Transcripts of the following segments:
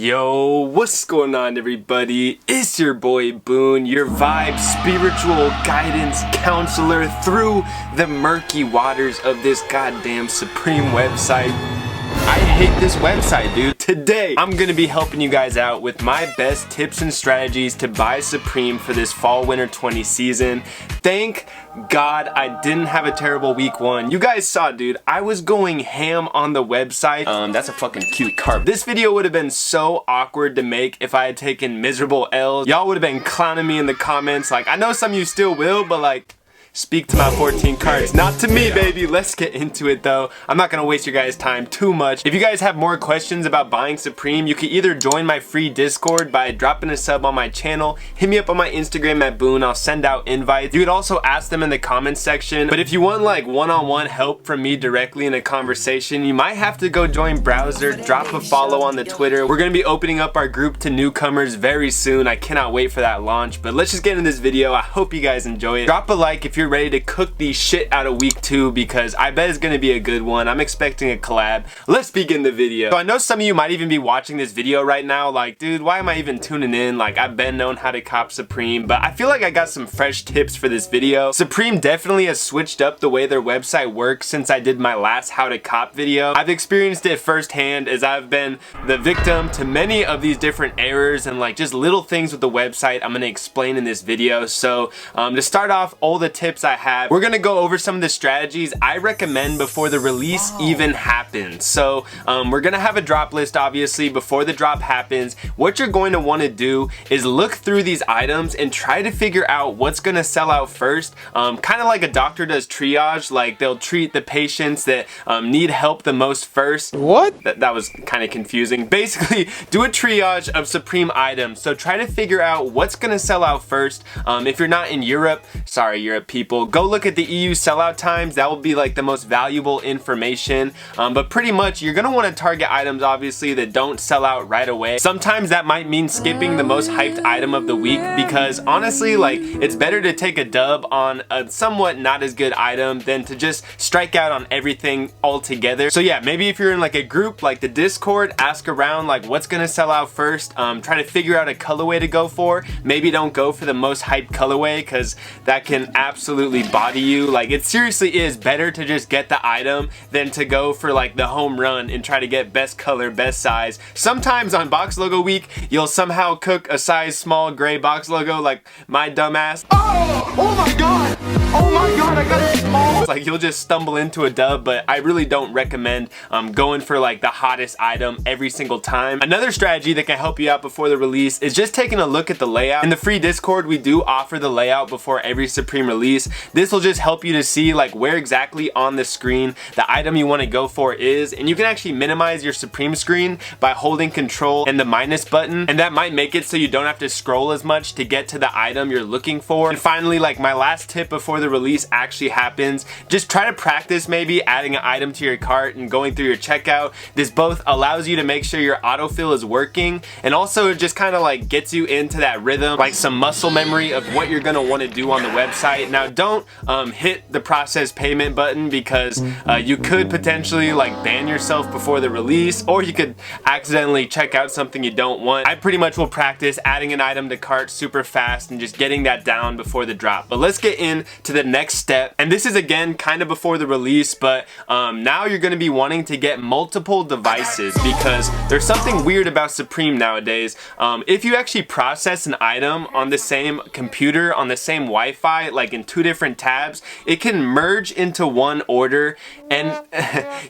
Yo, what's going on everybody? It's your boy Boone, your vibe spiritual guidance counselor through the murky waters of this goddamn Supreme website. I hate this website, dude. Today, I'm gonna be helping you guys out with my best tips and strategies to buy Supreme for this fall-winter 20 season. Thank God I didn't have a terrible week one. You guys saw, dude, I was going ham on the website. That's a fucking cute carp. This video would have been so awkward to make if I had taken miserable L's. Y'all would have been clowning me in the comments. Like, I know some of you still will, but like, speak to my 14 cards, not to me, baby. Let's get into it though. I'm not gonna waste your guys' time too much. If you guys have more questions about buying Supreme, you can either join my free Discord by dropping a sub on my channel, hit me up on my Instagram at Boone, I'll send out invites. You could also ask them in the comments section. But if you want like one-on-one help from me directly in a conversation, you might have to go join Browser, drop a follow on the Twitter. We're gonna be opening up our group to newcomers very soon. I cannot wait for that launch. But let's just get into this video. I hope you guys enjoy it. Drop a like if you're ready to cook the shit out of week 2, because I bet it's gonna be a good one. I'm expecting a collab. Let's begin the video. So I know some of you might even be watching this video right now like, dude, why am I even tuning in? Like, I've been known how to cop Supreme, but I feel like I got some fresh tips for this video. Supreme definitely has switched up the way their website works since I did my last how to cop video. I've experienced it firsthand as I've been the victim to many of these different errors and like just little things with the website I'm gonna explain in this video. So to start off, all the tips I have, we're gonna go over some of the strategies I recommend before the release even happens. So we're gonna have a drop list obviously before the drop happens. What you're going to want to do is look through these items and try to figure out what's gonna sell out first. Kind of like a doctor does triage, like they'll treat the patients that need help the most first. What? That was kind of confusing. Basically, do a triage of Supreme items. So try to figure out what's gonna sell out first. If you're not in Europe, sorry Europe people, go look at the EU sellout times. That will be like the most valuable information. But pretty much you're gonna want to target items obviously that don't sell out right away. Sometimes that might mean skipping the most hyped item of the week, because honestly, like, it's better to take a dub on a somewhat not as good item than to just strike out on everything altogether. So yeah, maybe if you're in like a group like the Discord, ask around like what's gonna sell out first. Try to figure out a colorway to go for. Maybe don't go for the most hyped colorway, because that can absolutely body you. Like, it seriously is better to just get the item than to go for like the home run and try to get best color, best size. Sometimes on box logo week, you'll somehow cook a size small gray box logo like my dumbass. Oh my god! Oh my god, I got it small! Like, you'll just stumble into a dub, but I really don't recommend going for like the hottest item every single time. Another strategy that can help you out before the release is just taking a look at the layout. In the free Discord, we do offer the layout before every Supreme release. This will just help you to see like where exactly on the screen the item you want to go for is, and you can actually minimize your Supreme screen by holding control and the minus button, and that might make it so you don't have to scroll as much to get to the item you're looking for. And finally, like my last tip before the release actually happens, just try to practice maybe adding an item to your cart and going through your checkout. This both allows you to make sure your autofill is working, and also just kind of like gets you into that rhythm, like some muscle memory of what you're gonna want to do on the website. Now don't hit the process payment button, because you could potentially like ban yourself before the release, or you could accidentally check out something you don't want. I pretty much will practice adding an item to cart super fast and just getting that down before the drop. But let's get into the next step, and this is again kind of before the release, but now you're going to be wanting to get multiple devices, because there's something weird about Supreme nowadays. If you actually process an item on the same computer on the same Wi-Fi, like in 2 different tabs, it can merge into one order, and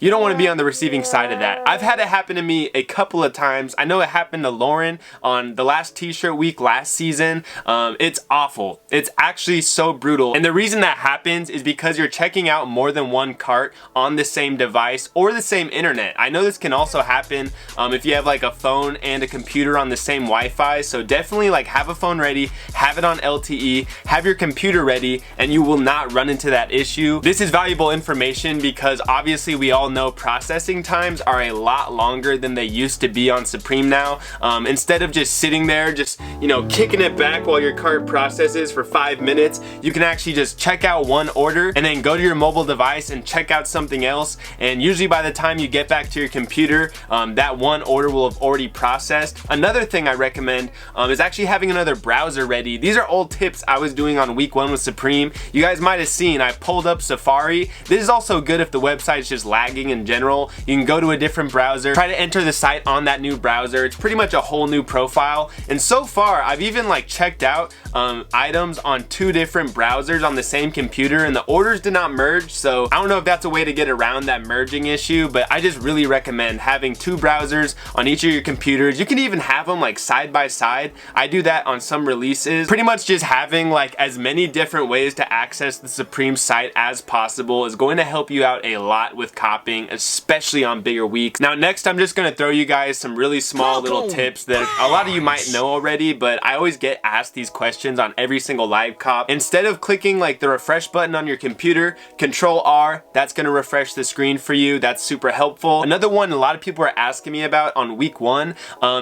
you don't want to be on the receiving side of that. I've had it happen to me a couple of times. I know it happened to Lauren on the last t-shirt week last season. It's awful. It's actually so brutal, and the reason that happens is because you're checking out more than one cart on the same device or the same internet. I know this can also happen if you have like a phone and a computer on the same Wi-Fi, so definitely like have a phone ready, have it on LTE, have your computer ready, and you will not run into that issue. This is valuable information because obviously we all know processing times are a lot longer than they used to be on Supreme now. Instead of just sitting there just, you know, kicking it back while your cart processes for 5 minutes, you can actually just check out one order and then go to your mobile device and check out something else, and usually by the time you get back to your computer, that one order will have already processed. Another thing I recommend is actually having another browser ready. These are old tips I was doing on week 1 with Supreme. You guys might have seen I pulled up Safari. This is also good if the website's just lagging in general. You can go to a different browser, try to enter the site on that new browser. It's pretty much a whole new profile, and so far I've even like checked out items on 2 different browsers on the same computer, and the orders did not merge. So I don't know if that's a way to get around that merging issue, but I just really recommend having 2 browsers on each of your computers. You can even have them like side by side. I do that on some releases. Pretty much just having like as many different ways to access the Supreme site as possible is going to help you out a lot with copying, especially on bigger weeks. Now next, I'm just going to throw you guys some really small little tips that a lot of you might know already, but I always get asked these questions on every single live cop. Instead of clicking like the refresh button on your computer, Control R, that's going to refresh the screen for you. That's super helpful. Another one a lot of people are asking me about on week 1,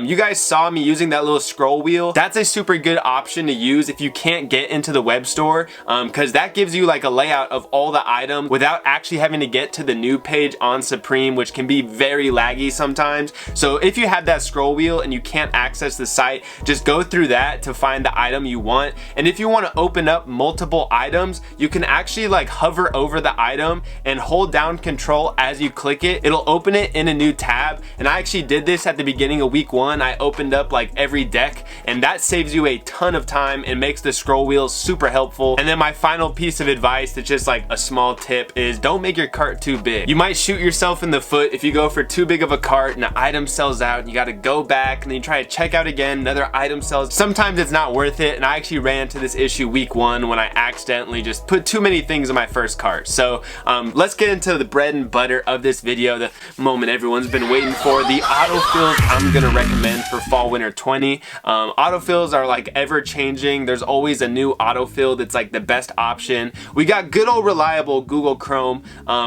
you guys saw me using that little scroll wheel. That's a super good option to use if you can't get into the web store, because that gives you like a layout of all the items without actually having to get to the new page on Supreme, which can be very laggy sometimes. So if you have that scroll wheel and you can't access the site, just go through that to find the item you want. And if you want to open up multiple items, you can actually like hover over the item and hold down Control as you click it. It'll open it in a new tab, and I actually did this at the beginning of week 1. I opened up like every deck, and that saves you a ton of time and makes the scroll wheel super helpful. And then my final piece of advice that's just like a small tip is don't make your cart too big. You might shoot yourself in the foot if you go for too big of a cart and the item sells out and you got to go back and then you try to check out again, another item sells. Sometimes it's not worth it, and I actually ran into this issue week 1 when I accidentally just put too many things in my first cart. So let's get into the bread and butter of this video, the moment everyone's been waiting for, the autofills I'm gonna recommend for fall winter 20. Autofills are like ever changing. There's always a new autofill that's like the best option. We got good old reliable Google Chrome.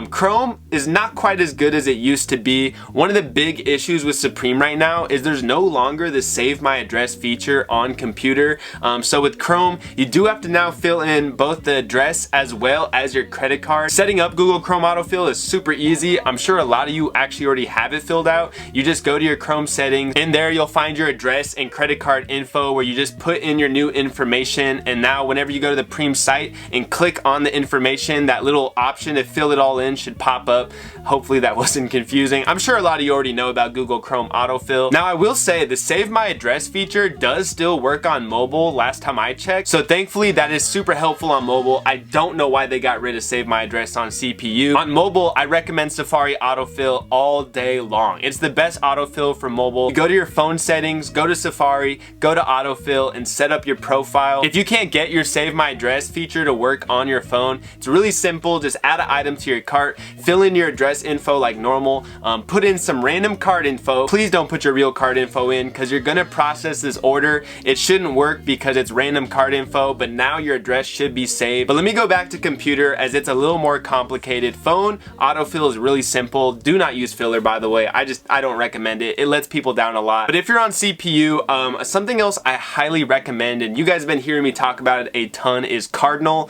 Chrome is not quite as good as it used to be. One of the big issues with Supreme right now is there's no longer the save my address feature on computer. So with Chrome, you do have to now fill in both the address as well as your credit card. Setting up Google Chrome autofill is super easy. I'm sure a lot of you actually already have it filled out. You just go to your Chrome settings. In there, you'll find your address and credit card info where you just put in your new information. And now whenever you go to the Supreme site and click on the information, that little option to fill it all in should pop up. Hopefully that wasn't confusing. I'm sure a lot of you already know about Google Chrome autofill. Now I will say the save my address feature does still work on mobile last time I checked. So thankfully that is super helpful on mobile. I don't know why they got rid of save my address on CPU. On mobile, I recommend Safari autofill all day long. It's the best autofill for mobile. You go to your phone settings, go to Safari, go to autofill, and set up your profile. If you can't get your save my address feature to work on your phone, it's really simple. Just add an item to your cart, fill in your address info like normal, put in some random card info. Please don't put your real card info in because you're gonna process this order. It shouldn't work because it's random card info, but now your address should be saved. But let me go back to computer as it's a little more complicated. Phone autofill is really simple. Do not use filler, by the way. I don't recommend it. It lets people down a lot. But if you're on CPU, something else I highly recommend, and you guys have been hearing me talk about it a ton, is Cardinal.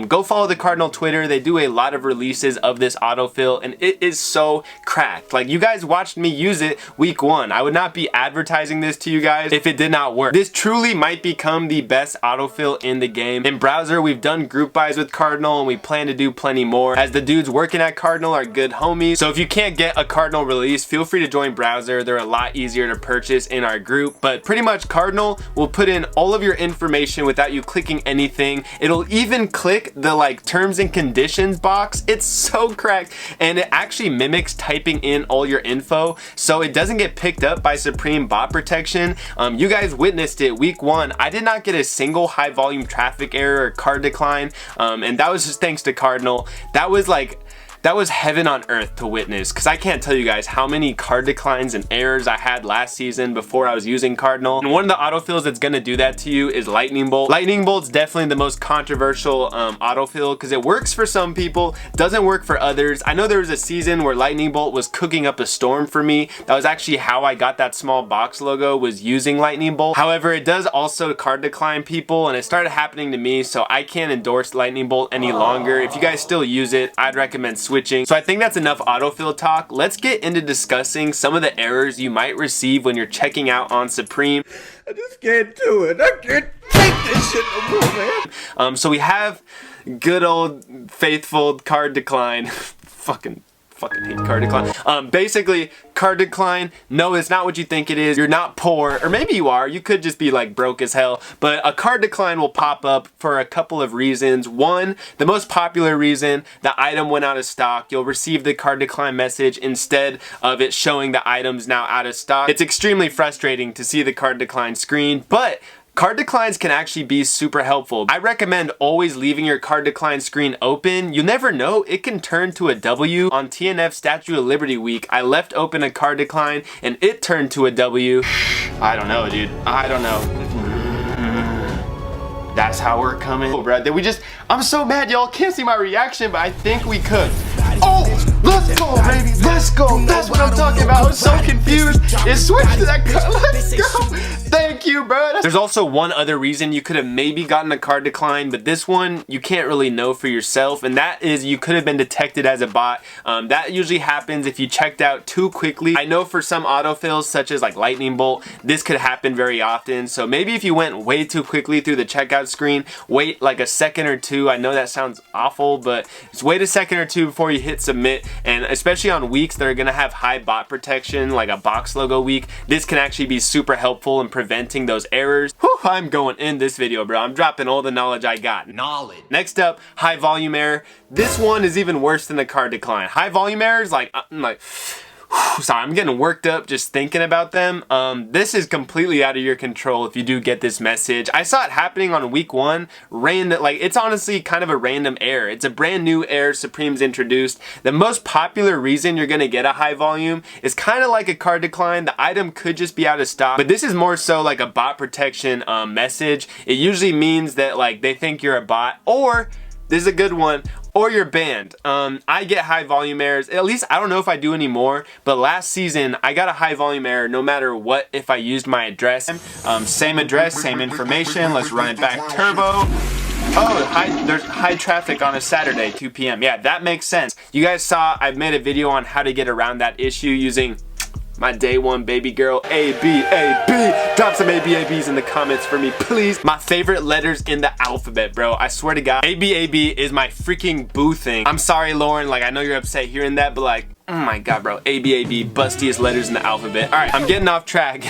Go follow the Cardinal Twitter. They do a lot of releases of this autofill, and it is so cracked. Like, you guys watched me use it week 1. I would not be advertising this to you guys if it did not work. This truly might become the best autofill in the game. In browser, we've done group buys with Cardinal, and we plan to do plenty more, as the dudes working at Cardinal are good homies. So if you can't get a Cardinal release, feel free to join browser. They're a lot easier to purchase in our group. But pretty much Cardinal will put in all of your information without you clicking anything. It'll even click the like terms and conditions box. It's so cracked, and it actually mimics typing in all your info, so it doesn't get picked up by Supreme bot protection. You guys witnessed it week 1. I did not get a single high volume traffic error or card decline, and that was just thanks to Cardinal. That that was heaven on earth to witness, because I can't tell you guys how many card declines and errors I had last season before I was using Cardinal. And one of the autofills that's gonna do that to you is Lightning Bolt. Lightning Bolt's definitely the most controversial autofill, because it works for some people, doesn't work for others. I know there was a season where Lightning Bolt was cooking up a storm for me. That was actually how I got that small box logo, was using Lightning Bolt. However, it does also card decline people, and it started happening to me, so I can't endorse Lightning Bolt any longer. If you guys still use it, I'd recommend switching. So I think that's enough autofill talk. Let's get into discussing some of the errors you might receive when you're checking out on Supreme. I just can't do it. I can't take this shit no more, man. So we have good old faithful card decline. fucking hate card decline. Basically, card decline, no, it's not what you think it is. You're not poor, or maybe you are. You could just be like broke as hell. But a card decline will pop up for a couple of reasons. One, the most popular reason, the item went out of stock. You'll receive the card decline message instead of it showing the item's now out of stock. It's extremely frustrating to see the card decline screen, but card declines can actually be super helpful. I recommend always leaving your card decline screen open. You never know, it can turn to a W. On TNF Statue of Liberty week, I left open a card decline and it turned to a W. I don't know, dude. I don't know. That's how we're coming. Oh, bro, did we just, I'm so mad y'all can't see my reaction, but I think we could. Oh, let's go, baby, let's go. That's what I'm talking about. I was so confused. It switched to that card. Let's go. Thank you, bro. There's also one other reason you could have maybe gotten a card decline, but this one you can't really know for yourself, and that is you could have been detected as a bot. That usually happens if you checked out too quickly. I know for some autofills, such as like Lightning Bolt, this could happen very often. So maybe if you went way too quickly through the checkout screen, wait like a second or two. I know that sounds awful, but just wait a second or two before you hit submit. And especially on weeks that are gonna have high bot protection, like a box logo week, this can actually be super helpful in preventing those errors. Whew, I'm going in this video, bro. I'm dropping all the knowledge I got. Knowledge. Next up, high volume error. This one is even worse than the card decline. High volume errors, sorry, I'm getting worked up just thinking about them. This is completely out of your control if you do get this message. I saw it happening on week 1. It's honestly kind of a random error. It's a brand new error Supreme's introduced. The most popular reason you're gonna get a high volume is kind of like a card decline. The item could just be out of stock, but this is more so like a bot protection message. It usually means that like they think you're a bot, or this is a good one, or you're banned. I get high volume errors. At least I don't know if I do anymore, but last season I got a high volume error no matter what if I used my address. Same address, same information. Let's run it back turbo. Oh, there's high traffic on a Saturday, 2 p.m. Yeah, that makes sense. You guys saw I've made a video on how to get around that issue using my day one baby girl, A-B-A-B. Drop some A-B-A-Bs in the comments for me, please. My favorite letters in the alphabet, bro. I swear to God, A-B-A-B is my freaking boo thing. I'm sorry, Lauren, like I know you're upset hearing that, but like, oh my God, bro. A-B-A-B, bustiest letters in the alphabet. All right, I'm getting off track.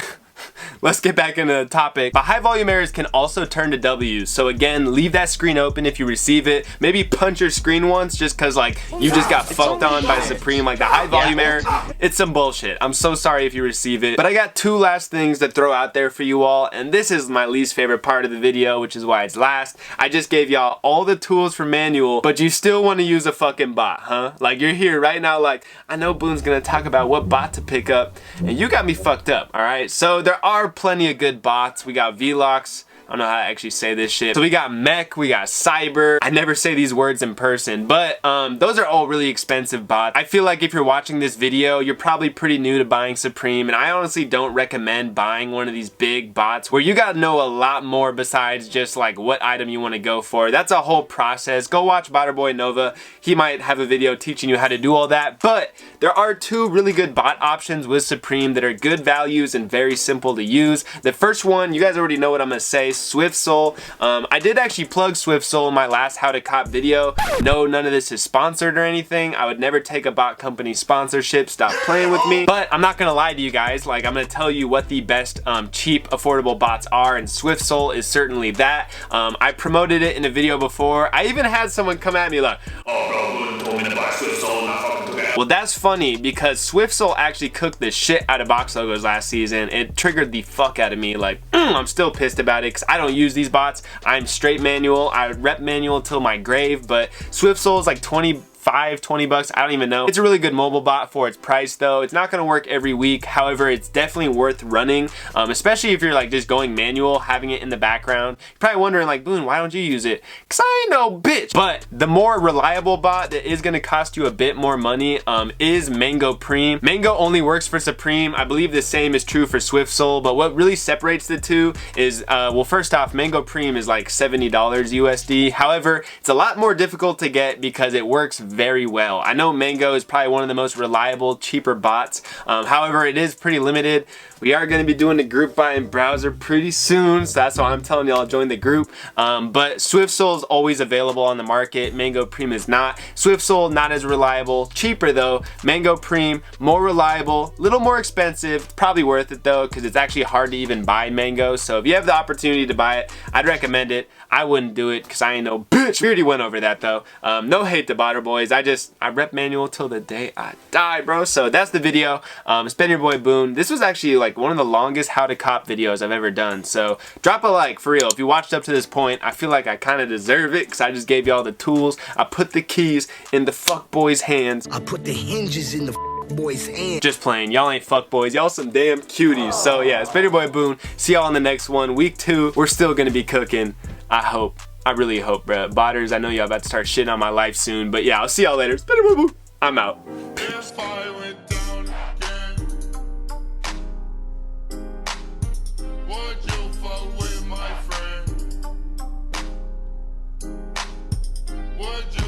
Let's get back into the topic. But high volume errors can also turn to W's. So again, leave that screen open if you receive it. Maybe punch your screen once just cause like you just got fucked on by Supreme. Like the high volume error, it's some bullshit. I'm so sorry if you receive it. But I got 2 last things to throw out there for you all. And this is my least favorite part of the video, which is why it's last. I just gave y'all all the tools for manual, but you still want to use a fucking bot, huh? Like you're here right now like, I know Boone's gonna talk about what bot to pick up, and you got me fucked up, alright? So there are plenty of good bots. We got Vlox. I don't know how to actually say this shit. So we got Mech, we got Cyber. I never say these words in person, but those are all really expensive bots. I feel like if you're watching this video, you're probably pretty new to buying Supreme, and I honestly don't recommend buying one of these big bots where you gotta know a lot more besides just like what item you want to go for. That's a whole process. Go watch Botterboy Nova. He might have a video teaching you how to do all that, but there are 2 really good bot options with Supreme that are good values and very simple to use. The first one, you guys already know what I'm gonna say, SwiftSoul. I did actually plug SwiftSoul in my last How to Cop video. No, none of this is sponsored or anything. I would never take a bot company sponsorship. Stop playing with me. But I'm not gonna lie to you guys. Like I'm gonna tell you what the best cheap, affordable bots are, and SwiftSoul is certainly that. I promoted it in a video before. I even had someone come at me like, oh bro, told me to buy SwiftSoul and I fucking took it. Well, that's funny because SwiftSoul actually cooked the shit out of box logos last season. It triggered the fuck out of me. Like, I'm still pissed about it because I don't use these bots. I'm straight manual. I rep manual till my grave, but SwiftSoul is like 20 $20 bucks, I don't even know. It's a really good mobile bot for its price though. It's not gonna work every week, however it's definitely worth running, especially if you're like just going manual, having it in the background. You're probably wondering like, Boone, why don't you use it? Cause I ain't no bitch. But the more reliable bot that is gonna cost you a bit more money is Mango Preem. Mango only works for Supreme. I believe the same is true for SwiftSole, but what really separates the two is, well, first off, Mango Preem is like $70 USD. However, it's a lot more difficult to get because it works very well. I know Mango is probably one of the most reliable, cheaper bots. However, it is pretty limited. We are going to be doing the group buy in browser pretty soon, so that's why I'm telling y'all join the group. But SwiftSole is always available on the market. Mango Preem is not. SwiftSole not as reliable, cheaper though. Mango Preem more reliable, little more expensive. Probably worth it though, because it's actually hard to even buy Mango. So if you have the opportunity to buy it, I'd recommend it. I wouldn't do it because I ain't no bitch. We already went over that though. No hate to botter boys. I rep manual till the day I die, bro. So that's the video. It's been your boy Boone. This was actually like one of the longest how to cop videos I've ever done. So drop a like for real. If you watched up to this point, I feel like I kind of deserve it because I just gave y'all the tools. I put the keys in the fuck boys' hands. I put the hinges in the boys' hands. Just playing. Y'all ain't fuck boys. Y'all some damn cuties. So yeah, it's been your boy Boone. See y'all in the next one. Week 2, we're still gonna be cooking. I hope. I really hope, bruh. Botters, I know y'all about to start shitting on my life soon, but yeah, I'll see y'all later. It's been your boy Boone. I'm out. If I went down again, would you fuck with my friend? Would you